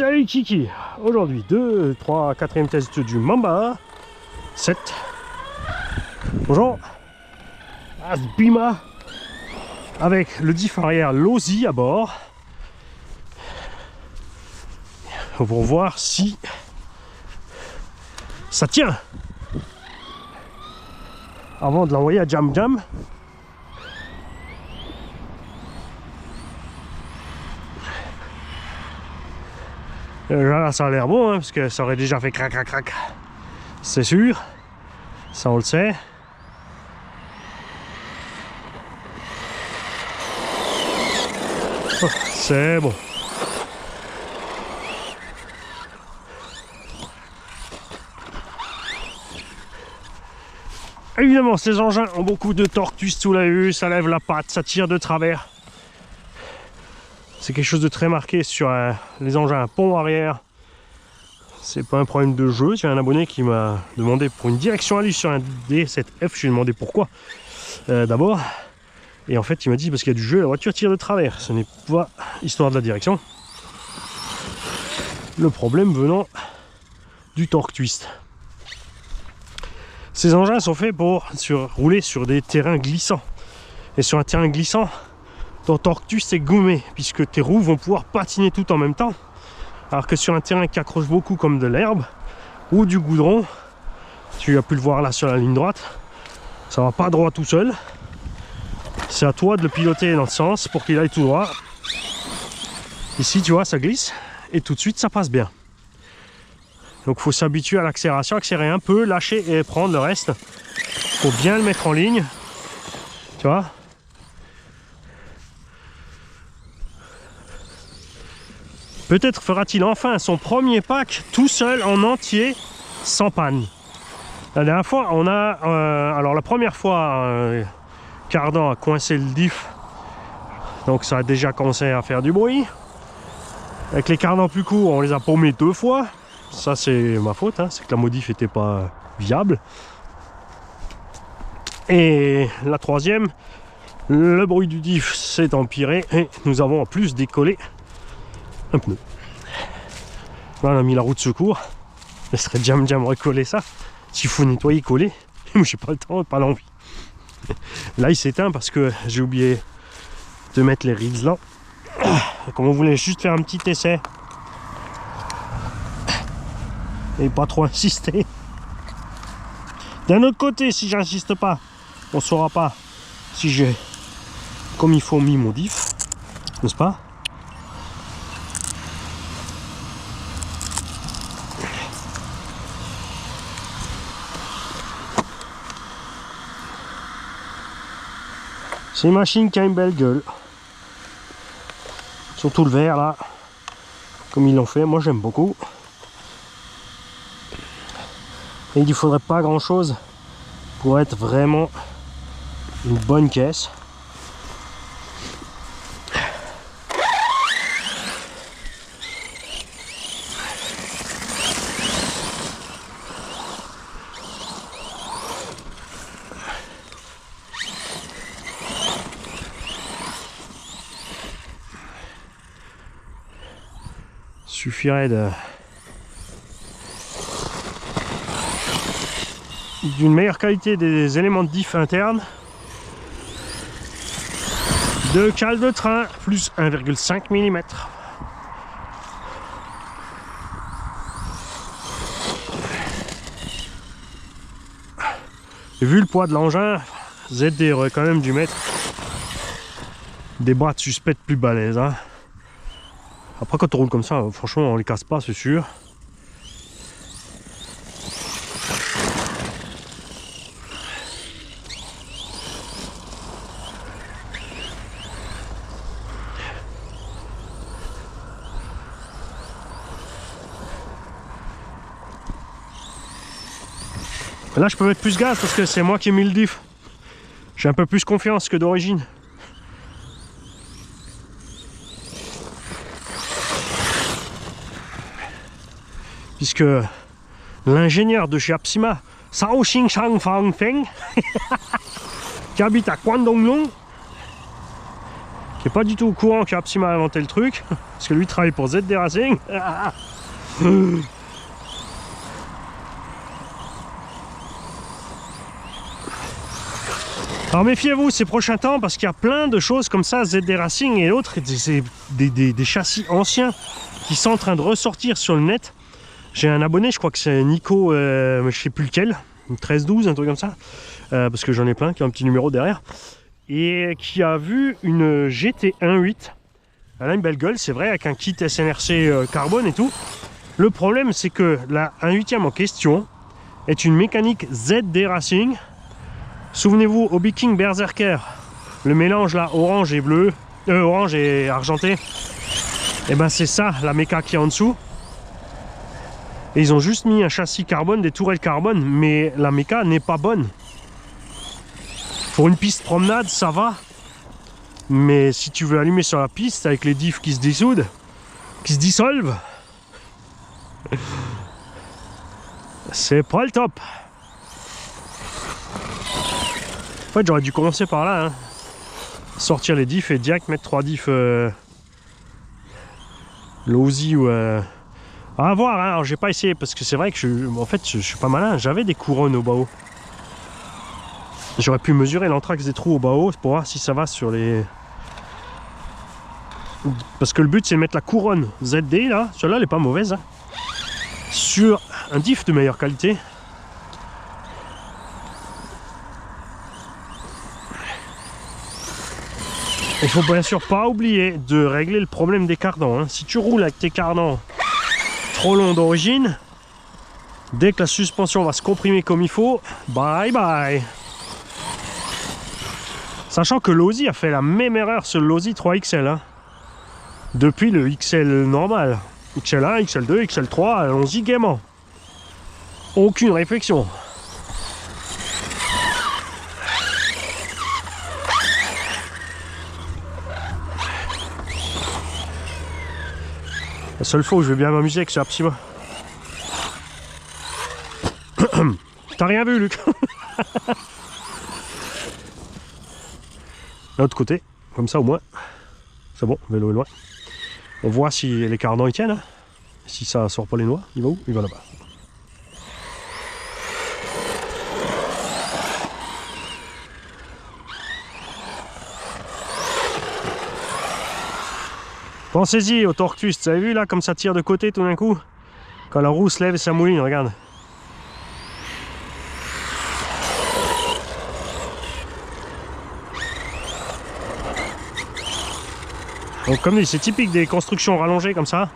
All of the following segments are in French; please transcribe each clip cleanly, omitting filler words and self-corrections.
Salut Kiki. Aujourd'hui 2, 3, 4e test du Mamba 7. Bonjour. Asbima avec le diff arrière Losi à bord pour voir si ça tient avant de l'envoyer à Jam Jam. Là ça a l'air bon hein, parce que ça aurait déjà fait crac crac crac, c'est sûr, ça on le sait. Oh, c'est bon. Évidemment ces engins ont beaucoup de torque twist sous la vue, ça lève la patte, ça tire de travers. C'est quelque chose de très marqué sur les engins à pont arrière. C'est pas un problème de jeu. Il y a un abonné qui m'a demandé pour une direction à lui sur un D7F. Je lui ai demandé pourquoi d'abord. Et en fait il m'a dit parce qu'il y a du jeu, la voiture tire de travers. Ce n'est pas histoire de la direction. Le problème venant du torque twist. Ces engins sont faits pour rouler sur des terrains glissants. Et sur un terrain glissant, ton torque twist est gommé puisque tes roues vont pouvoir patiner tout en même temps, alors que sur un terrain qui accroche beaucoup comme de l'herbe ou du goudron, tu as pu le voir là sur la ligne droite, ça va pas droit tout seul, c'est à toi de le piloter dans le sens pour qu'il aille tout droit. Ici tu vois ça glisse et tout de suite ça passe bien, donc il faut s'habituer à l'accélération, accélérer un peu, lâcher et prendre le reste, faut bien le mettre en ligne, tu vois. Peut-être fera-t-il enfin son premier pack tout seul en entier, sans panne. La dernière fois, on a... alors la première fois, Cardan a coincé le diff. Donc ça a déjà commencé à faire du bruit. Avec les cardans plus courts, on les a paumés 2 fois. Ça c'est ma faute, hein, c'est que la modif n'était pas viable. Et la troisième, le bruit du diff s'est empiré et nous avons en plus décollé un pneu. Là on a mis la roue de secours. Il serait Jam Jam recoller ça. S'il faut nettoyer, coller. Moi j'ai pas le temps, pas l'envie. Là il s'éteint parce que j'ai oublié de mettre les reeds là. Comme on voulait juste faire un petit essai et pas trop insister. D'un autre côté, si j'insiste pas, on saura pas si j'ai comme il faut mis mon diff, n'est-ce pas? C'est une machine qui a une belle gueule. Surtout le vert là. Comme ils l'ont fait, moi j'aime beaucoup. Et il ne faudrait pas grand chose pour être vraiment une bonne caisse. Suffirait d'une meilleure qualité des éléments de diff internes, de cale de train plus 1,5 mm. Et vu le poids de l'engin, ZD aurait quand même dû mettre des boîtes suspectes plus balèzes, hein. Après quand on roule comme ça, franchement on les casse pas, c'est sûr. Là je peux mettre plus gaz parce que c'est moi qui ai mis le diff. J'ai un peu plus confiance que d'origine. Puisque l'ingénieur de chez Apsima, Sao Xing Shang Fang Feng, qui habite à Guangdong, qui est pas du tout au courant qu'Apsima a inventé le truc, parce que lui travaille pour ZD Racing. Alors méfiez-vous ces prochains temps, parce qu'il y a plein de choses comme ça, ZD Racing et l'autre, des châssis anciens qui sont en train de ressortir sur le net. J'ai un abonné, je crois que c'est Nico, je sais plus lequel, 13-12, un truc comme ça, parce que j'en ai plein qui ont un petit numéro derrière, et qui a vu une GT 1.8. Elle a une belle gueule, c'est vrai, avec un kit SNRC carbone et tout. Le problème, c'est que la 1.8e en question est une mécanique ZD Racing. Souvenez-vous, au King Berserker, le mélange là, orange et bleu, orange et argenté, et ben c'est ça la méca qui est en dessous. Et ils ont juste mis un châssis carbone, des tourelles carbone, mais la méca n'est pas bonne. Pour une piste promenade, ça va. Mais si tu veux allumer sur la piste avec les diffs qui se dissoudent, qui se dissolvent, c'est pas le top. En fait, j'aurais dû commencer par là. Hein. Sortir les diffs et direct mettre 3 diffs Losi ou... À voir, hein. Alors j'ai pas essayé parce que c'est vrai que je suis pas malin. J'avais des couronnes au bas-haut. J'aurais pu mesurer l'anthrax des trous au bas-haut pour voir si ça va sur les... Parce que le but c'est de mettre la couronne ZD là, celle-là elle est pas mauvaise, hein, sur un diff de meilleure qualité. Il faut bien sûr pas oublier de régler le problème des cardans. Hein. Si tu roules avec tes cardans trop longs d'origine, dès que la suspension va se comprimer comme il faut, bye bye. Sachant que l'Osi a fait la même erreur sur l'Osi 3XL. Hein. Depuis le XL normal. XL1, XL2, XL3, allons-y gaiement. Aucune réflexion. La seule fois où je vais bien m'amuser avec ce Apsima. T'as rien vu, Luc? L'autre côté, comme ça au moins. C'est bon, le vélo est loin. On voit si les cardans y tiennent. Hein. Si ça sort pas les noix, il va où? Il va là-bas. Pensez-y au torque twist, vous avez vu là comme ça tire de côté tout d'un coup? Quand la roue se lève et ça mouline, regarde. Donc comme dit, c'est typique des constructions rallongées comme ça.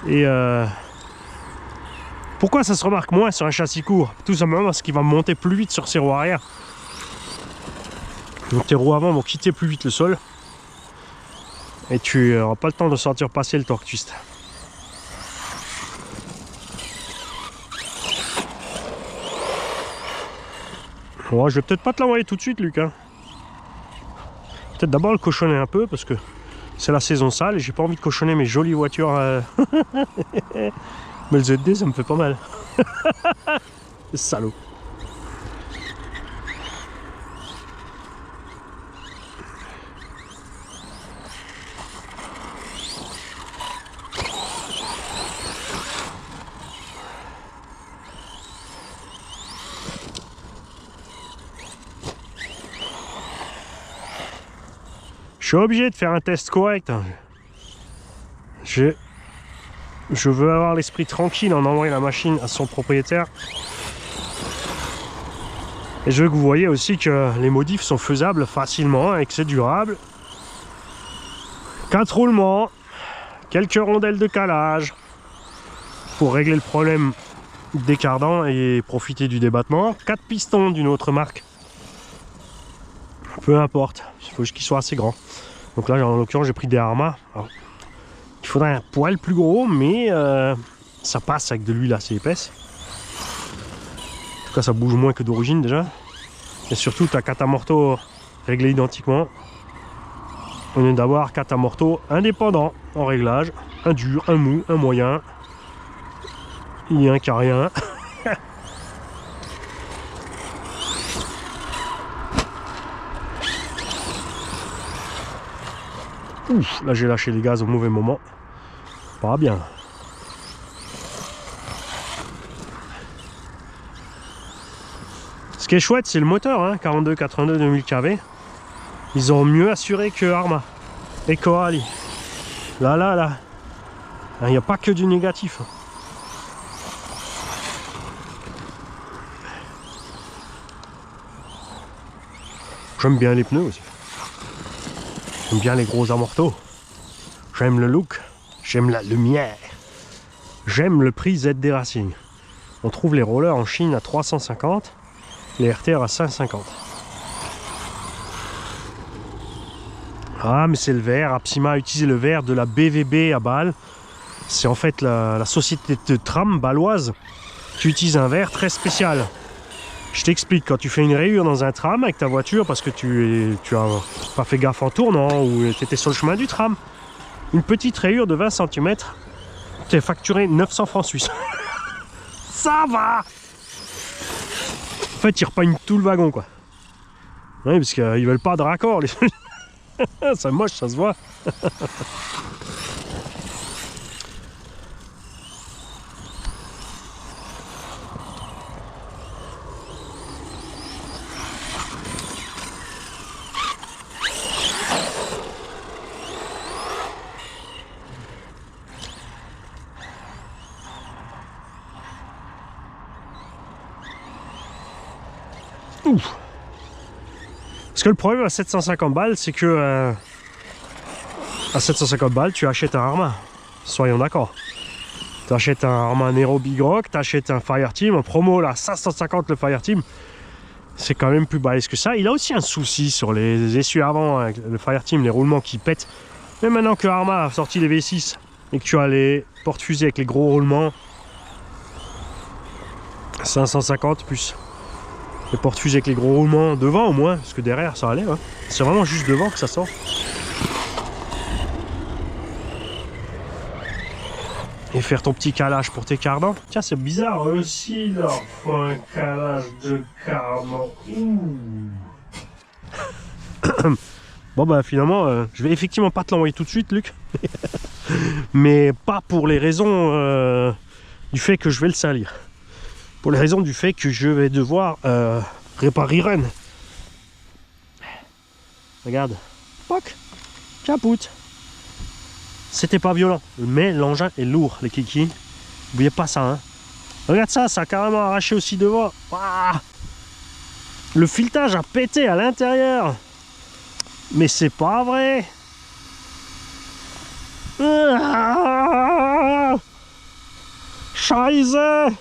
Et pourquoi ça se remarque moins sur un châssis court? Tout simplement parce qu'il va monter plus vite sur ses roues arrière. Donc tes roues avant vont quitter plus vite le sol. Et tu n'auras pas le temps de sortir passer le torque twist. Bon, je vais peut-être pas te l'envoyer tout de suite, Luc. Hein. Peut-être d'abord le cochonner un peu parce que c'est la saison sale et j'ai pas envie de cochonner mes jolies voitures. Mais le ZD, ça me fait pas mal. Salaud. Je suis obligé de faire un test correct. Je veux avoir l'esprit tranquille en envoyant la machine à son propriétaire. Et je veux que vous voyez aussi que les modifs sont faisables facilement et que c'est durable. 4 roulements, quelques rondelles de calage pour régler le problème des cardans et profiter du débattement. 4 pistons d'une autre marque. Peu importe, il faut juste qu'ils soient assez grands. Donc là, en l'occurrence, j'ai pris des Arma. Alors, il faudrait un poil plus gros, mais ça passe avec de l'huile assez épaisse. En tout cas, ça bouge moins que d'origine déjà. Et surtout, tu as 4 amortos réglés identiquement. On vient d'avoir 4 amortos indépendants en réglage. Un dur, un mou, un moyen. Il y a un qui a rien. Ouf, là j'ai lâché les gaz au mauvais moment. Pas bien. Ce qui est chouette, c'est le moteur, hein, 42-82 2000 kV. Ils ont mieux assuré que Arrma et Coralie. Là. Il n'y a pas que du négatif. J'aime bien les pneus aussi. J'aime bien les gros amortos. J'aime le look. J'aime la lumière. J'aime le prix ZD Racing. On trouve les rollers en Chine à 350. Les RTR à 550. Ah, mais c'est le verre. Apsima a utilisé le verre de la BVB à Bâle. C'est en fait la société de tram bâloise qui utilise un verre très spécial. Je t'explique, quand tu fais une rayure dans un tram avec ta voiture parce que tu as pas fait gaffe en tournant ou tu étais sur le chemin du tram, une petite rayure de 20 cm, tu es facturé 900 francs suisses. Ça va! En fait, ils repeignent tout le wagon, quoi. Oui, parce qu'ils veulent pas de raccord. Les... c'est moche, ça se voit. Ouf. Parce que le problème à 750 balles, c'est que à 750 balles, tu achètes un Arrma. Soyons d'accord. Tu achètes un Arrma Nero Big Rock, tu achètes un Fireteam en promo là, 550 le Fireteam. C'est quand même plus balèze que ça. Il a aussi un souci sur les essuies avant, avec le Fireteam, les roulements qui pètent. Mais maintenant que Arrma a sorti les V6 et que tu as les porte-fusées avec les gros roulements, 550 plus les porte-fusées avec les gros roulements devant au moins, parce que derrière ça allait, hein. C'est vraiment juste devant que ça sort. Et faire ton petit calage pour tes cardans. Tiens, c'est bizarre aussi là, faut un calage de cardans. Bon bah finalement, je vais effectivement pas te l'envoyer tout de suite, Luc. Mais pas pour les raisons du fait que je vais le salir. Pour les raisons du fait que je vais devoir réparer un. Regarde. Poc. Capoute. C'était pas violent. Mais l'engin est lourd, les kikis. N'oubliez pas ça, hein. Regarde ça, ça a carrément arraché aussi devant. Ouah. Le filetage a pété à l'intérieur. Mais c'est pas vrai. Ah. Scheiße.